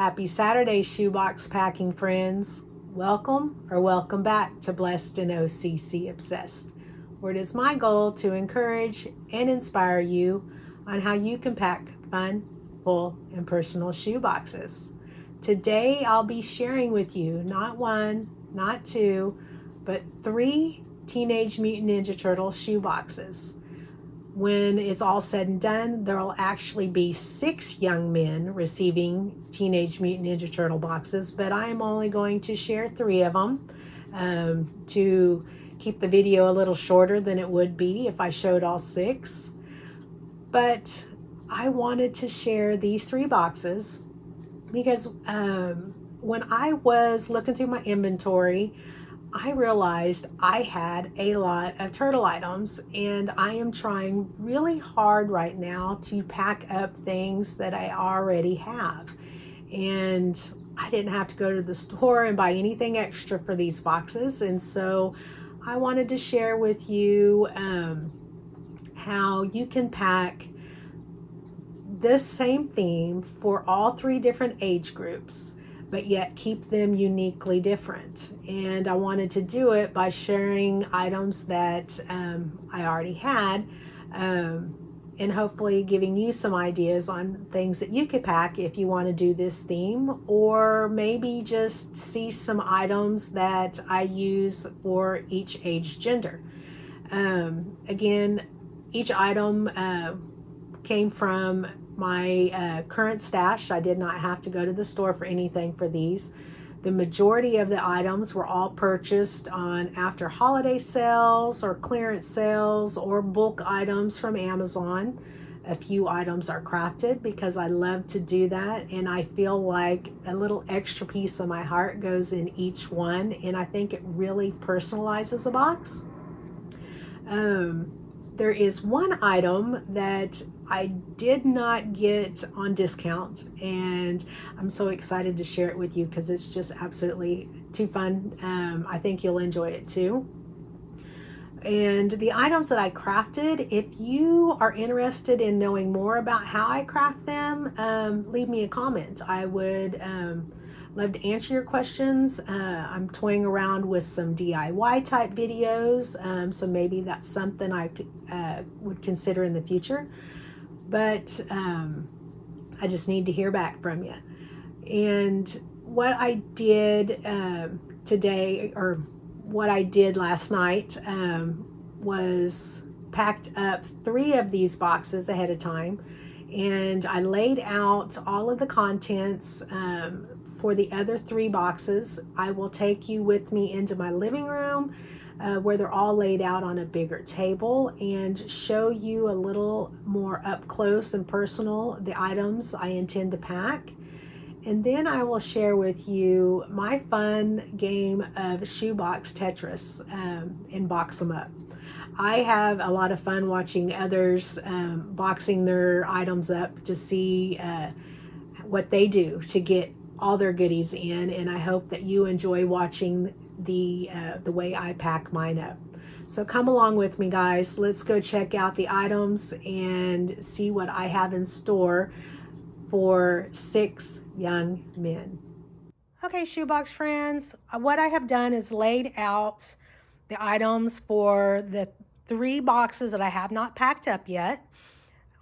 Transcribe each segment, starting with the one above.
Happy Saturday, Shoebox packing friends. Welcome back to Blessed and OCC Obsessed, where it is my goal to encourage and inspire you on how you can pack fun, full, and personal shoe boxes. Today, I'll be sharing with you not one, not two, but 3 Teenage Mutant Ninja Turtle shoe boxes. When it's all said and done, there'll actually be 6 young men receiving Teenage Mutant Ninja Turtle boxes, but I am only going to share 3 of them to keep the video a little shorter than it would be if I showed all 6. But I wanted to share these 3 boxes because when I was looking through my inventory, I realized I had a lot of turtle items, and I am trying really hard right now to pack up things that I already have. And I didn't have to go to the store and buy anything extra for these boxes. And so I wanted to share with you how you can pack this same theme for all 3 different age groups, but yet keep them uniquely different. And I wanted to do it by sharing items that I already had, and hopefully giving you some ideas on things that you could pack if you want to do this theme, or maybe just see some items that I use for each age gender. Again, each item came from my current stash. I did not have to go to the store for anything for these. The majority of the items were all purchased on after holiday sales or clearance sales or bulk items from Amazon. A few items are crafted because I love to do that, and I feel like a little extra piece of my heart goes in each one, and I think it really personalizes a box. There is one item that I did not get on discount, and I'm so excited to share it with you because it's just absolutely too fun. I think you'll enjoy it too. And the items that I crafted, if you are interested in knowing more about how I craft them, leave me a comment. I would love to answer your questions. I'm toying around with some DIY type videos, so maybe that's something I would consider in the future. But I just need to hear back from you. And what I did today, or what I did last night, was packed up 3 of these boxes ahead of time, and I laid out all of the contents for the other 3 boxes. I will take you with me into my living room where they're all laid out on a bigger table, and show you a little more up close and personal the items I intend to pack. And then I will share with you my fun game of Shoebox Tetris and box them up. I have a lot of fun watching others boxing their items up to see what they do to get all their goodies in, and I hope that you enjoy watching the way I pack mine up. So come along with me, guys. Let's go check out the items and see what I have in store for 6 young men. Okay, Shoebox friends, what I have done is laid out the items for the 3 boxes that I have not packed up yet.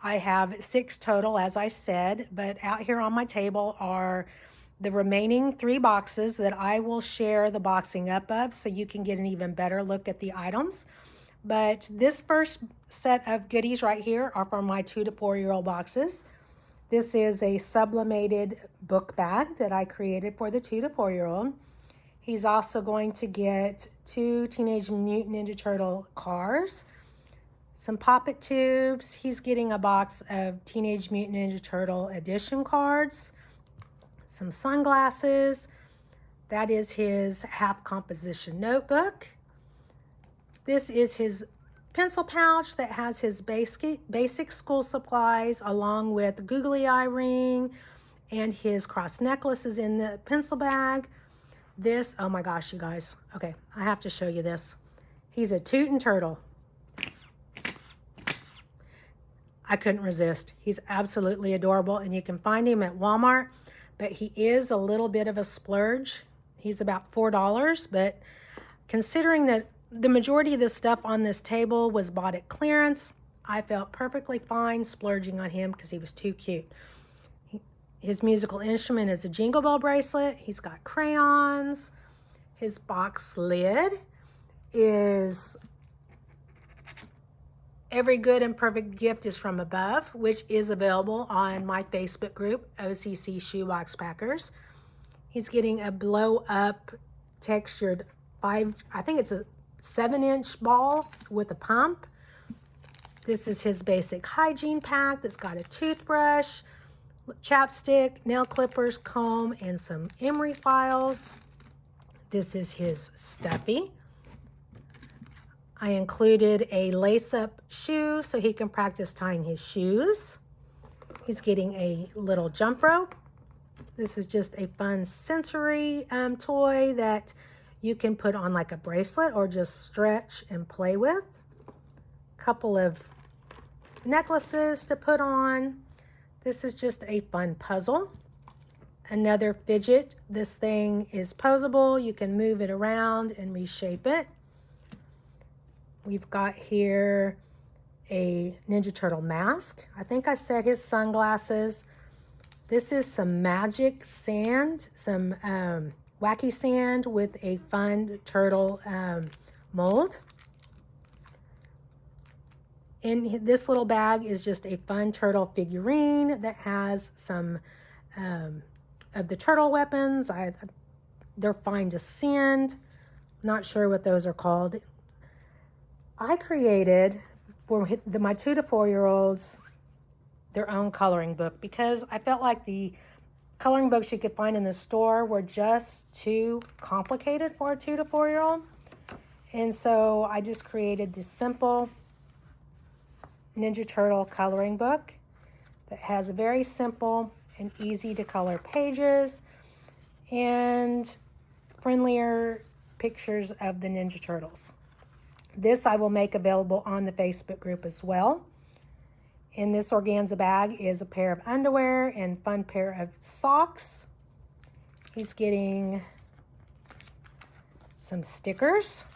I have 6 total, as I said, but out here on my table are the remaining 3 boxes that I will share the boxing up of, so you can get an even better look at the items. But this first set of goodies right here are for my 2 to 4-year-old boxes. This is a sublimated book bag that I created for the 2 to 4-year-old. He's also going to get 2 Teenage Mutant Ninja Turtle cars, some Pop-It tubes. He's getting a box of Teenage Mutant Ninja Turtle edition cards, some sunglasses. That is his half composition notebook. This is his pencil pouch that has his basic school supplies, along with the googly eye ring, and his cross necklaces in the pencil bag. This, oh my gosh, you guys. Okay, I have to show you this. He's a tootin' turtle. I couldn't resist. He's absolutely adorable, and you can find him at Walmart. but he is a little bit of a splurge. He's about $4, but considering that the majority of the stuff on this table was bought at clearance, I felt perfectly fine splurging on him because he was too cute. His musical instrument is a Jingle Bell bracelet. He's got crayons. His box lid is Every Good and Perfect Gift is from Above, which is available on my Facebook group, OCC Shoebox Packers. He's getting a blow-up textured I think it's a 7-inch ball with a pump. This is his basic hygiene pack that's got a toothbrush, chapstick, nail clippers, comb, and some emery files. This is his stuffy. I included a lace-up shoe so he can practice tying his shoes. He's getting a little jump rope. This is just a fun sensory toy that you can put on like a bracelet or just stretch and play with. A couple of necklaces to put on. This is just a fun puzzle. Another fidget. This thing is posable. You can move it around and reshape it. We've got here a Ninja Turtle mask. I think I said his sunglasses. This is some magic sand, some wacky sand with a fun turtle mold. In this little bag is just a fun turtle figurine that has some of the turtle weapons. They're fine to sand. Not sure what those are called. I created for my 2 to 4-year-olds their own coloring book because I felt like the coloring books you could find in the store were just too complicated for a 2 to 4-year-old. And so I just created this simple Ninja Turtle coloring book that has a very simple and easy to color pages and friendlier pictures of the Ninja Turtles. This I will make available on the Facebook group as well. In this organza bag is a pair of underwear and fun pair of socks. He's getting some stickers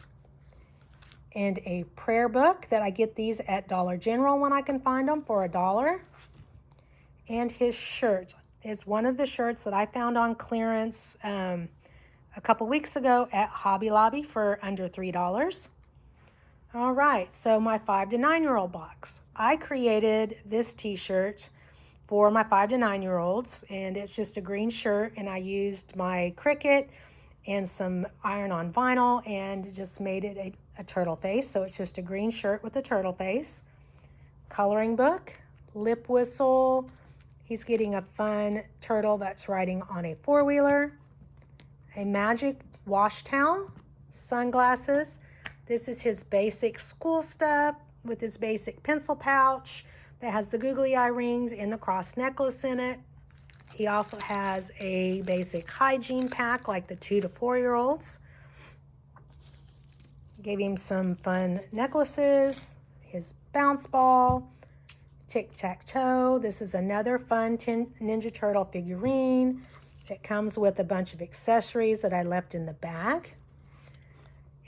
and a prayer book that I get these at Dollar General when I can find them for $1. And his shirt is one of the shirts that I found on clearance a couple weeks ago at Hobby Lobby for under $3. All right, so my 5 to 9-year-old box. I created this t-shirt for my 5 to 9-year-olds, and it's just a green shirt, and I used my Cricut and some iron-on vinyl and just made it a turtle face. So it's just a green shirt with a turtle face. Coloring book, lip whistle. He's getting a fun turtle that's riding on a four-wheeler. A magic wash towel, sunglasses. This is his basic school stuff with his basic pencil pouch that has the googly eye rings and the cross necklace in it. He also has a basic hygiene pack like the 2 to 4-year-olds. Gave him some fun necklaces, his bounce ball, tic-tac-toe. This is another fun Ninja Turtle figurine. It comes with a bunch of accessories that I left in the bag.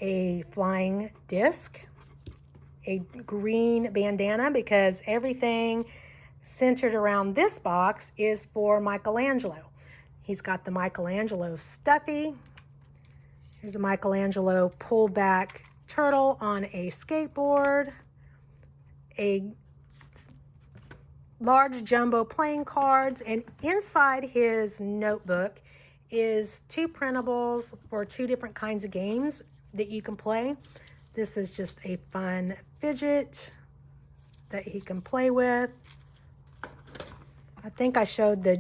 A flying disc, a green bandana because everything centered around this box is for Michelangelo. He's got the Michelangelo stuffy. Here's a Michelangelo pullback turtle on a skateboard. A large jumbo playing cards, and inside his notebook is 2 printables for 2 different kinds of games that you can play. This is just a fun fidget that he can play with. I think I showed the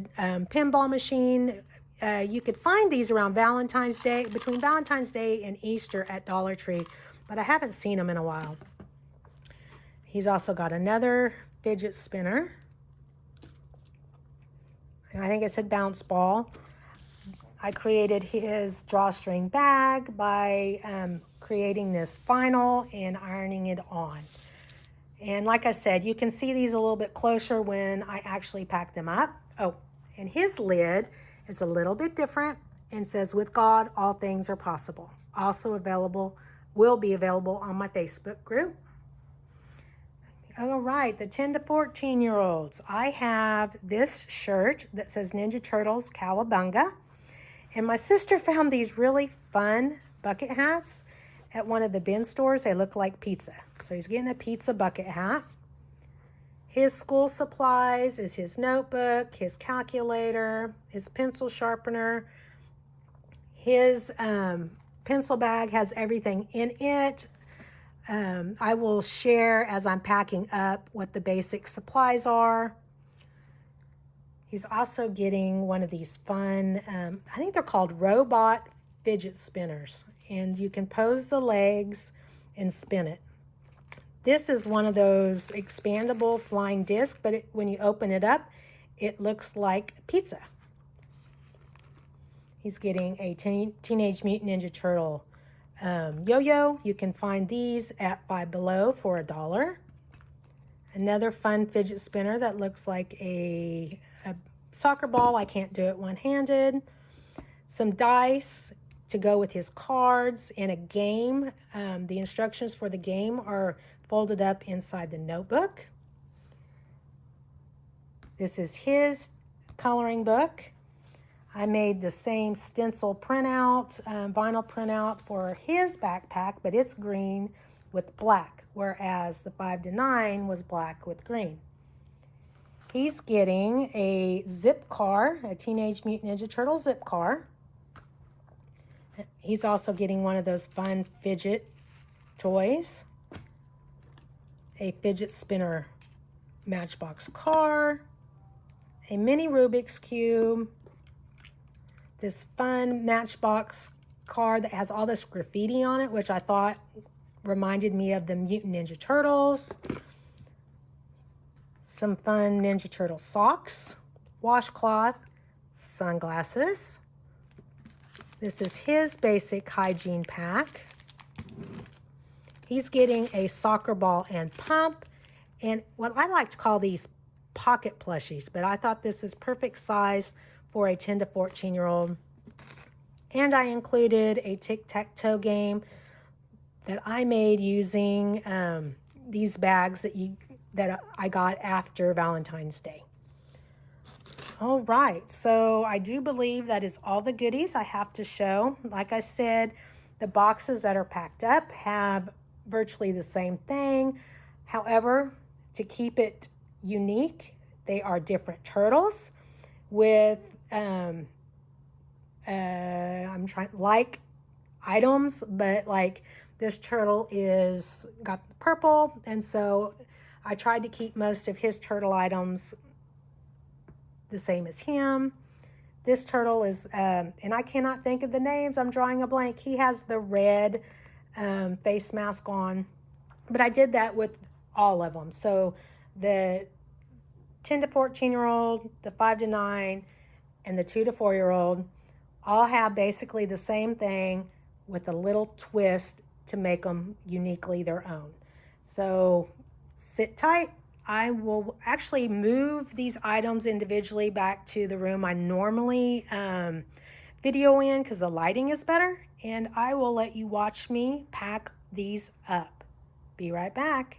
pinball machine. You could find these around Valentine's Day, between Valentine's Day and Easter at Dollar Tree, but I haven't seen them in a while. He's also got another fidget spinner. And I think it said bounce ball. I created his drawstring bag by creating this vinyl and ironing it on. And like I said, you can see these a little bit closer when I actually pack them up. Oh, and his lid It's a little bit different and says, with God, all things are possible. Also available, will be available on my Facebook group. All right, the 10 to 14-year-olds. I have this shirt that says Ninja Turtles Cowabunga. And my sister found these really fun bucket hats at one of the bin stores. They look like pizza. So he's getting a pizza bucket hat. His school supplies is his notebook, his calculator, his pencil sharpener. His pencil bag has everything in it. I will share as I'm packing up what the basic supplies are. He's also getting one of these fun, I think they're called robot fidget spinners. And you can pose the legs and spin it. This is one of those expandable flying discs, but when you open it up, it looks like pizza. He's getting a Teenage Mutant Ninja Turtle yo-yo. You can find these at Five Below for $1. Another fun fidget spinner that looks like a soccer ball. I can't do it one-handed. Some dice to go with his cards and a game. The instructions for the game are folded up inside the notebook. This is his coloring book. I made the same stencil printout, vinyl printout for his backpack, but it's green with black, whereas the 5 to 9 was black with green. He's getting a zip car, a Teenage Mutant Ninja Turtle zip car. He's also getting one of those fun fidget toys, a fidget spinner Matchbox car, a mini Rubik's Cube, this fun Matchbox car that has all this graffiti on it, which I thought reminded me of the Mutant Ninja Turtles. Some fun Ninja Turtle socks, washcloth, sunglasses. This is his basic hygiene pack. He's getting a soccer ball and pump, and what I like to call these pocket plushies, but I thought this is perfect size for a 10 to 14-year-old. And I included a tic-tac-toe game that I made using these bags that I got after Valentine's Day. All right, so I do believe that is all the goodies I have to show. Like I said, the boxes that are packed up have virtually the same thing. However, to keep it unique, they are different turtles with like items, but like this turtle is got the purple, and so I tried to keep most of his turtle items the same as him. This turtle is, and I cannot think of the names, I'm drawing a blank. He has the red face mask on, but I did that with all of them. So the 10 to 14-year-old, the 5 to 9, and the 2 to 4-year-old all have basically the same thing with a little twist to make them uniquely their own. So sit tight. I will actually move these items individually back to the room I normally video in because the lighting is better, and I will let you watch me pack these up. Be right back.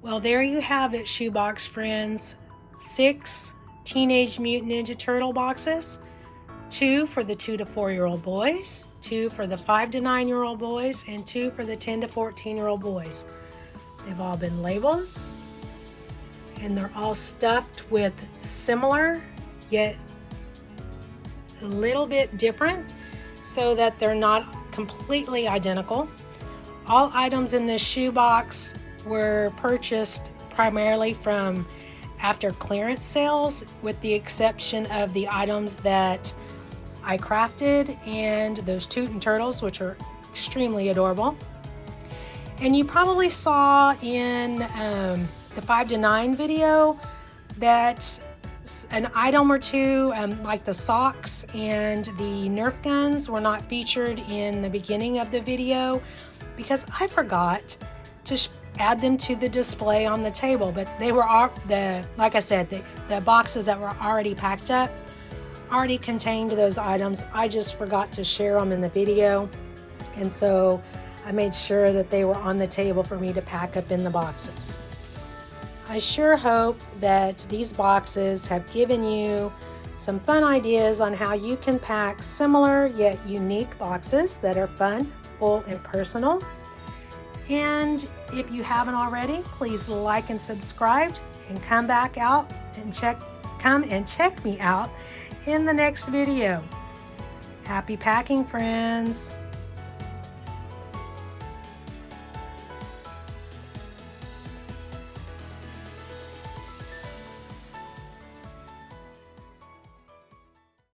Well, there you have it, Shoebox friends. 6 Teenage Mutant Ninja Turtle boxes. 2 for the 2 to 4-year-old boys, 2 for the 5 to 9-year-old boys, and 2 for the 10 to 14-year-old boys. They've all been labeled, and they're all stuffed with similar yet a little bit different so that they're not completely identical. All items in this shoebox were purchased primarily from after clearance sales, with the exception of the items that I crafted and those Tootin' Turtles, which are extremely adorable. And you probably saw in the 5 to 9 video that an item or two, like the socks and the Nerf guns, were not featured in the beginning of the video because I forgot to add them to the display on the table. But they were like I said, the boxes that were already packed up already contained those items. I just forgot to share them in the video, and so I made sure that they were on the table for me to pack up in the boxes. I sure hope that these boxes have given you some fun ideas on how you can pack similar yet unique boxes that are fun, full, and personal. And if you haven't already, please like and subscribe, and come and check me out in the next video. Happy packing, friends!